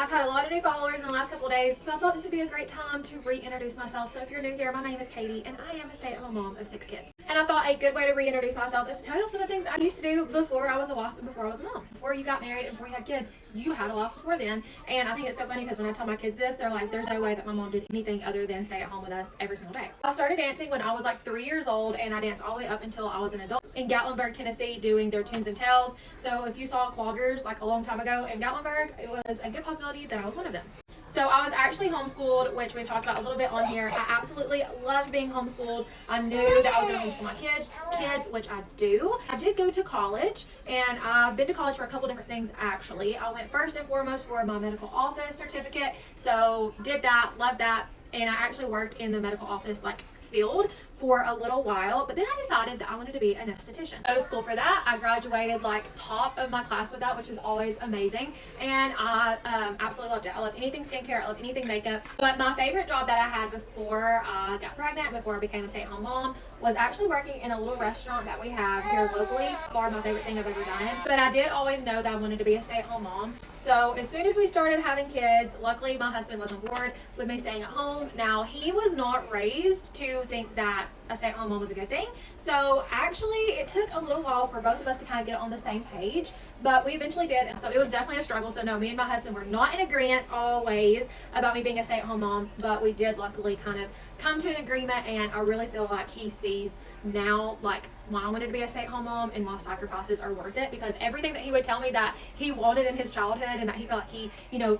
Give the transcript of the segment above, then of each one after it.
I've had a lot of new followers in the last couple of days, so I thought this would be a great time to reintroduce myself. So if you're new here, my name is Katie, and I am a stay-at-home mom of 6 kids. And I thought a good way to reintroduce myself is to tell you some of the things I used to do before I was a wife and before I was a mom. Before you got married and before you had kids, you had a life before then. And I think it's so funny because when I tell my kids this, they're like, there's no way that my mom did anything other than stay at home with us every single day. I started dancing when I was like 3 years old, and I danced all the way up until I was an adult in Gatlinburg, Tennessee, doing their tunes and tells. So if you saw cloggers like a long time ago in Gatlinburg, it was a good possibility that I was one of them. So I was actually homeschooled, which we've talked about a little bit on here. I absolutely loved being homeschooled. I knew that I was going to homeschool my kids, which I do. I did go to college, and I've been to college for a couple different things actually. I went first and foremost for my medical office certificate. So did that, loved that, and I actually worked in the medical office field for a little while, but then I decided that I wanted to be an esthetician. Go to school for that. I graduated top of my class with that, which is always amazing, and I absolutely loved it. I love anything skincare, I love anything makeup, but my favorite job that I had before I got pregnant, before I became a stay-at-home mom, was actually working in a little restaurant that we have here locally. Far my favorite thing I've ever done. But I did always know that I wanted to be a stay-at-home mom. So as soon as we started having kids, luckily my husband was on board with me staying at home. Now, he was not raised to think that a stay-at-home mom was a good thing. So actually it took a little while for both of us to kind of get on the same page, but we eventually did. And so it was definitely a struggle. So no, me and my husband were not in agreement always about me being a stay-at-home mom, but we did luckily kind of come to an agreement, and I really feel like he sees now why I wanted to be a stay-at-home mom and why sacrifices are worth it, because everything that he would tell me that he wanted in his childhood and that he felt like he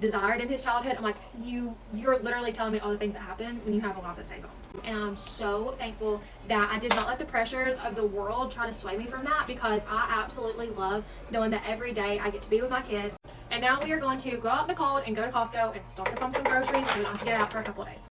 desired in his childhood, I'm like, you're literally telling me all the things that happen when you have a life that stays home. And I'm so thankful that I did not let the pressures of the world try to sway me from that, because I absolutely love knowing that every day I get to be with my kids. And now we are going to go out in the cold and go to Costco and stock up on some groceries so we don't have to get out for a couple of days.